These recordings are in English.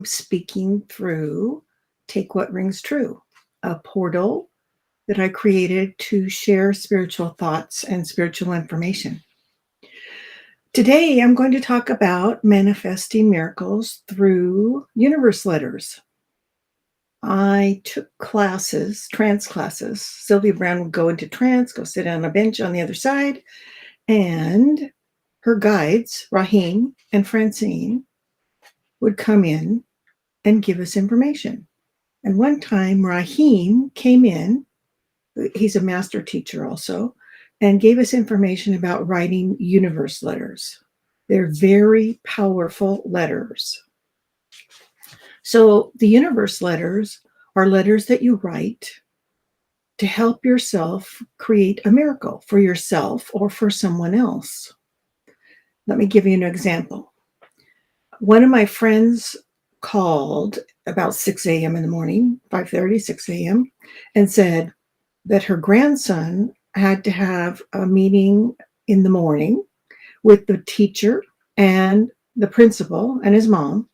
speaking through Take What Rings True, a portal that I created to share spiritual thoughts and spiritual information. Today, I'm going to talk about manifesting miracles through universe letters. I took classes, trance classes. Sylvia Brown would go into trance, go sit on a bench on the other side, and her guides, Rahim and Francine, would come in and give us information. And one time, Rahim came in, he's a master teacher also, and gave us information about writing universe letters. They're very powerful letters. So the universe letters are letters that you write to help yourself create a miracle for yourself or for someone else. Let me give you an example. One of my friends called about 6 a.m. in the morning, 5:30, 6 a.m., and said that her grandson had to have a meeting in the morning with the teacher and the principal and his mom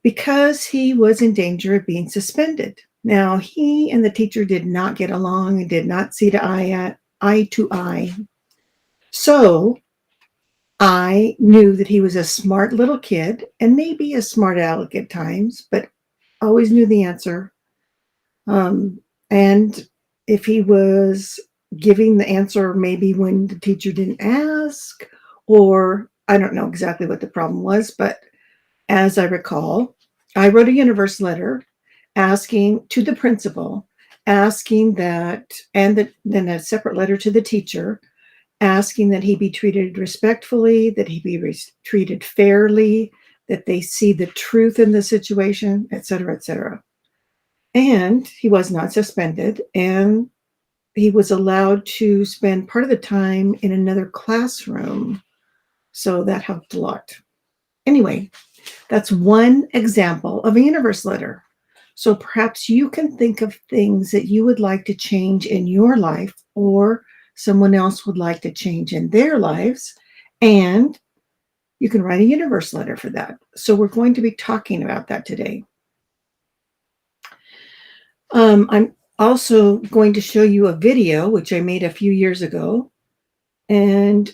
because he was in danger of being suspended. Now, he and the teacher did not get along and did not see eye to eye. So I knew that he was a smart little kid and maybe a smart aleck at times, but always knew the answer. And if he was giving the answer maybe when the teacher didn't ask, or I don't know exactly what the problem was, but as I recall, I wrote a universe letter asking to the principal, asking that, and then a separate letter to the teacher, asking that he be treated respectfully, that he be treated fairly, that they see the truth in the situation, et cetera, et cetera. And he was not suspended, and he was allowed to spend part of the time in another classroom. So that helped a lot. Anyway, that's one example of a universe letter. So perhaps you can think of things that you would like to change in your life or someone else would like to change in their lives, and you can write a universe letter for that. So we're going to be talking about that today. I'm also going to show you a video, which I made a few years ago, and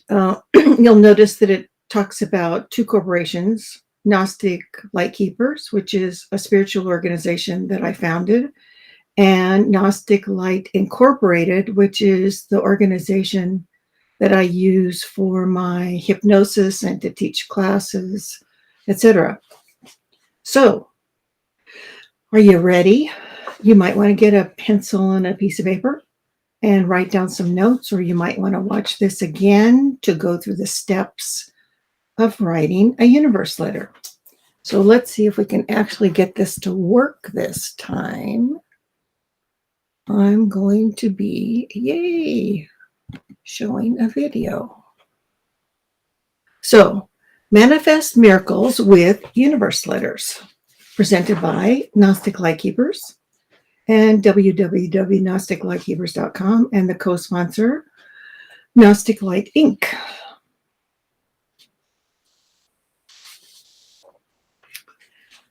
you'll notice that it talks about two corporations, Gnostic Lightkeepers, which is a spiritual organization that I founded, and Gnostic Light Incorporated, which is the organization that I use for my hypnosis and to teach classes, etc. So, are you ready? You might want to get a pencil and a piece of paper and write down some notes, or you might want to watch this again to go through the steps of writing a universe letter. So let's see if we can actually get this to work this time. I'm going to be, yay, showing a video. So, manifest miracles with universe letters, presented by Gnostic Lightkeepers and www.gnosticlightkeepers.com, and the co-sponsor, Gnostic Light Inc.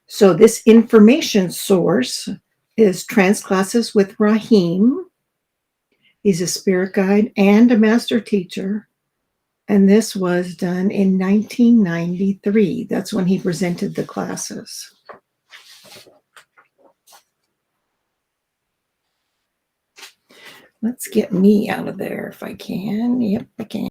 So this information source is Trance Classes with Rahim. He's a spirit guide and a master teacher. And this was done in 1993. That's when he presented the classes. Let's get me out of there if I can. Yep, I can.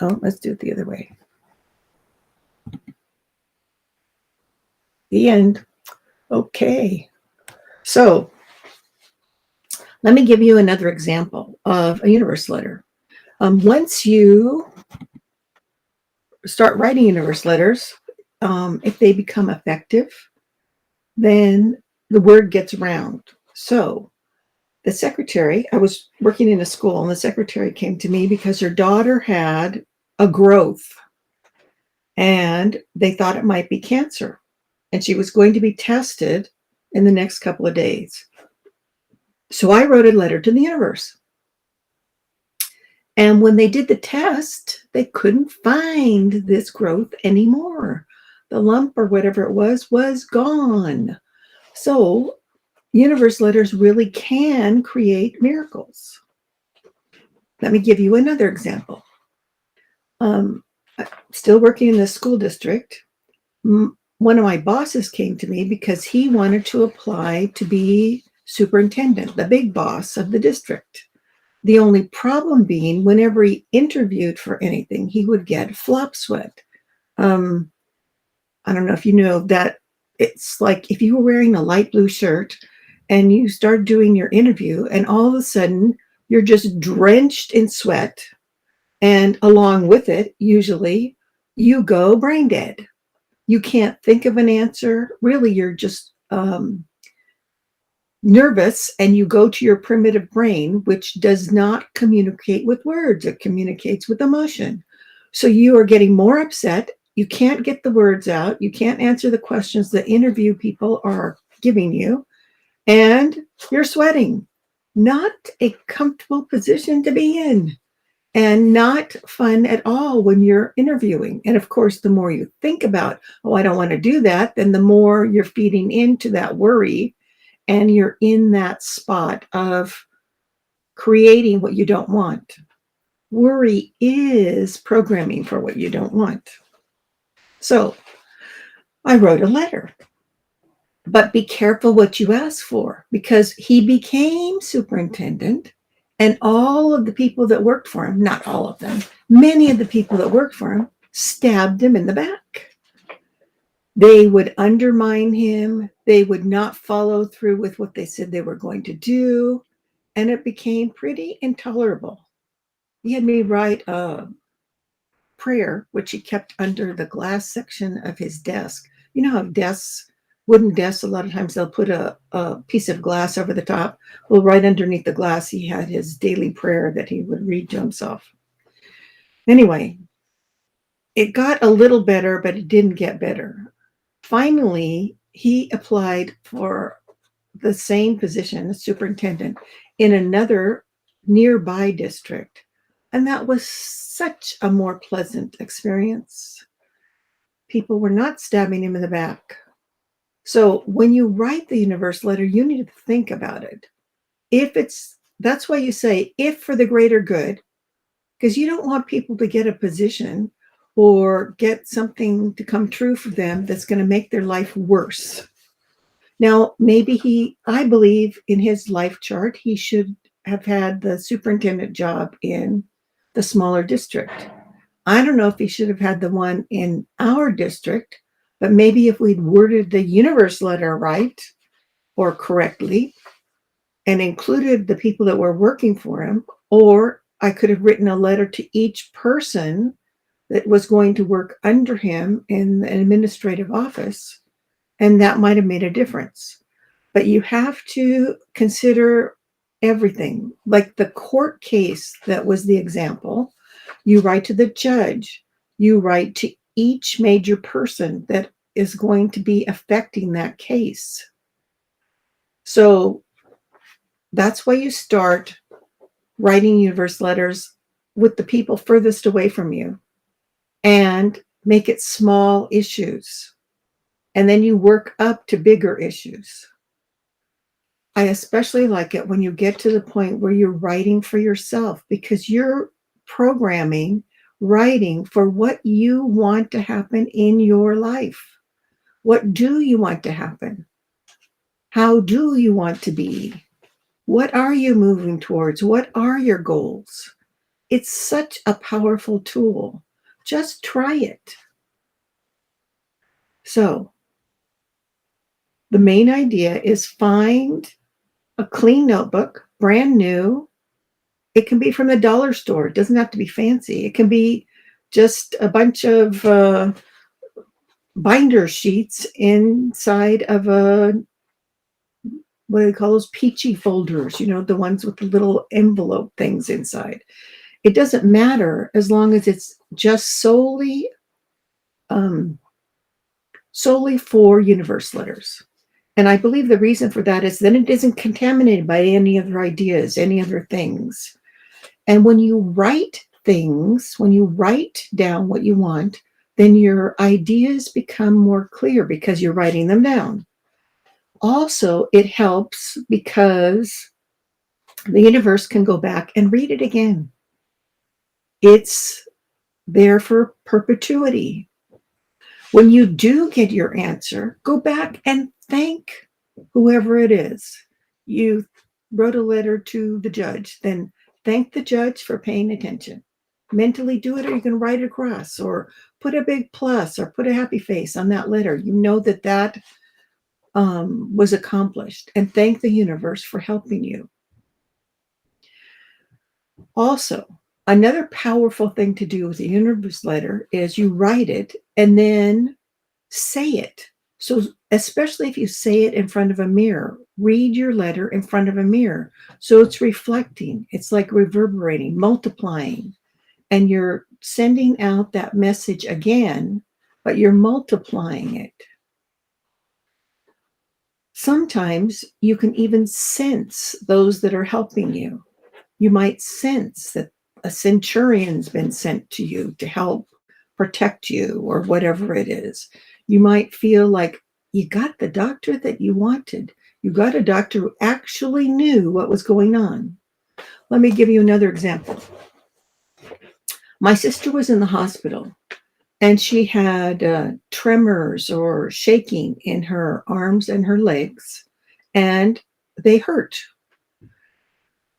Oh, let's do it the other way. The end. Okay. So let me give you another example of a universe letter. Once you start writing universe letters, if they become effective, then the word gets around. So the secretary, I was working in a school, and the secretary came to me because her daughter had a growth and they thought it might be cancer. And she was going to be tested in the next couple of days. So I wrote a letter to the universe. And when they did the test, they couldn't find this growth anymore. The lump or whatever it was gone. So universe letters really can create miracles. Let me give you another example. Still working in the school district, one of my bosses came to me because he wanted to apply to be superintendent, the big boss of the district. The only problem being, whenever he interviewed for anything, he would get flop sweat. I don't know if you know that it's like if you were wearing a light blue shirt and you start doing your interview, and all of a sudden you're just drenched in sweat, and along with it, usually you go brain dead. You can't think of an answer. Really, you're just nervous, and you go to your primitive brain, which does not communicate with words, it communicates with emotion. So you are getting more upset. You can't get the words out. You can't answer the questions the interview people are giving you, and you're sweating. Not a comfortable position to be in, and not fun at all when you're interviewing. And of course, the more you think about, oh, I don't want to do that, then the more you're feeding into that worry, and you're in that spot of creating what you don't want. Worry is programming for what you don't want. So I wrote a letter, but be careful what you ask for, because he became superintendent, and all of the people that worked for him, not all of them, many of the people that worked for him stabbed him in the back. They would undermine him. They would not follow through with what they said they were going to do. And it became pretty intolerable. He had me write a prayer, which he kept under the glass section of his desk. You know how wooden desks, a lot of times they'll put a piece of glass over the top. Well, right underneath the glass, he had his daily prayer that he would read to himself. Anyway, it got a little better, but it didn't get better. Finally, he applied for the same position as superintendent in another nearby district. And that was such a more pleasant experience. People were not stabbing him in the back. So when you write the universe letter, you need to think about it. That's why you say, if for the greater good, because you don't want people to get a position or get something to come true for them that's going to make their life worse. Now, maybe I believe in his life chart, he should have had the superintendent job in the smaller district. I don't know if he should have had the one in our district, but maybe if we'd worded the universe letter right or correctly and included the people that were working for him, or I could have written a letter to each person that was going to work under him in an administrative office, and that might have made a difference. But you have to consider everything. Like the court case that was the example, you write to the judge, you write to each major person that is going to be affecting that case. So that's why you start writing universe letters with the people furthest away from you, and make it small issues. And then you work up to bigger issues. I especially like it when you get to the point where you're writing for yourself, because you're programming, writing for what you want to happen in your life. What do you want to happen? How do you want to be? What are you moving towards? What are your goals? it's such a powerful tool. Just try it. So, the main idea is find a clean notebook, brand new. It can be from the dollar store. It doesn't have to be fancy. It can be just a bunch of binder sheets inside of a, what do they call those, peachy folders, the ones with the little envelope things inside. It doesn't matter as long as it's just um, solely for universe letters. And I believe the reason for that is then it isn't contaminated by any other ideas, any other things. And when you write things, when you write down what you want, then your ideas become more clear because you're writing them down. Also, it helps because the universe can go back and read it again. It's there for perpetuity. When you do get your answer, go back and thank whoever it is. You wrote a letter to the judge, then thank the judge for paying attention. Mentally do it, or you can write it across, or put a big plus, or put a happy face on that letter. You know that was accomplished, and thank the universe for helping you. Also, another powerful thing to do with a universe letter is you write it and then say it. So, especially if you say it in front of a mirror, read your letter in front of a mirror. So it's reflecting, it's like reverberating, multiplying, and you're sending out that message again, but you're multiplying it. Sometimes you can even sense those that are helping you. You might sense that a centurion's been sent to you to help protect you or whatever it is. You might feel like you got the doctor that you wanted. You got a doctor who actually knew what was going on. Let me give you another example. My sister was in the hospital and she had tremors or shaking in her arms and her legs, and they hurt.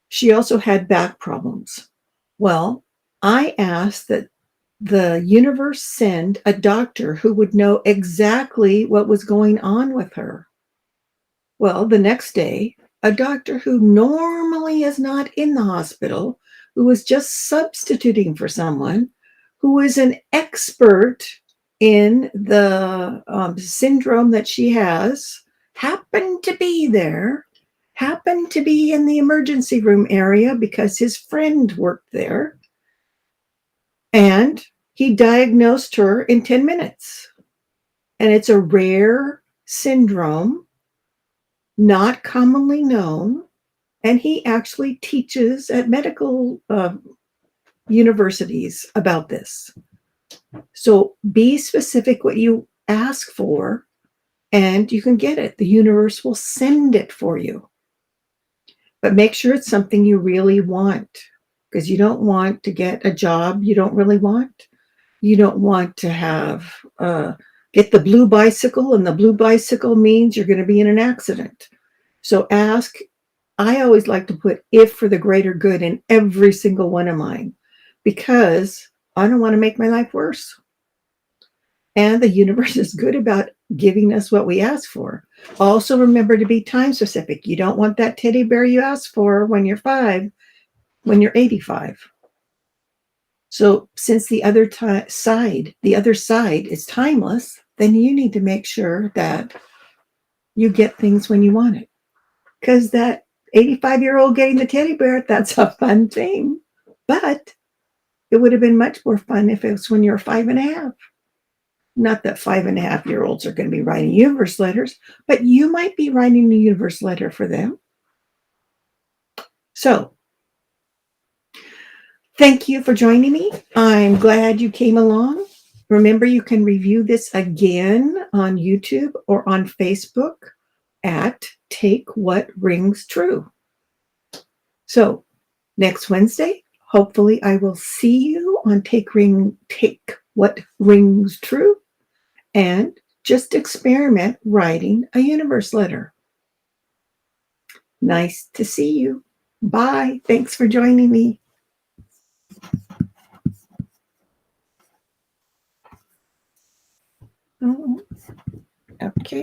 She also had back problems. Well, I asked that the universe send a doctor who would know exactly what was going on with her. Well, the next day, a doctor who normally is not in the hospital, who was just substituting for someone who is an expert in the syndrome that she has, happened to be there, happened to be in the emergency room area because his friend worked there. And he diagnosed her in 10 minutes. And it's a rare syndrome, not commonly known. And he actually teaches at medical universities about this. So be specific what you ask for, and you can get it. The universe will send it for you. But make sure it's something you really want, because you don't want to get a job you don't really want. You don't want to have get the blue bicycle, and the blue bicycle means you're going to be in an accident. So ask. I always like to put if for the greater good in every single one of mine, because I don't want to make my life worse. And the universe is good about giving us what we ask for. Also, remember to be time specific. You don't want that teddy bear you asked for when you're 5, when you're 85. So since the other side is timeless, then you need to make sure that you get things when you want it. Because that 85-year-old getting the teddy bear, that's a fun thing. But it would have been much more fun if it was when you're 5.5. Not that 5.5-year-olds are going to be writing universe letters, but you might be writing a universe letter for them. So, thank you for joining me. I'm glad you came along. Remember, you can review this again on YouTube or on Facebook at Take What Rings True. So, next Wednesday, hopefully I will see you on Take What Rings True, and just experiment writing a universe letter. Nice to see you. Bye. Thanks for joining me. Oh, okay.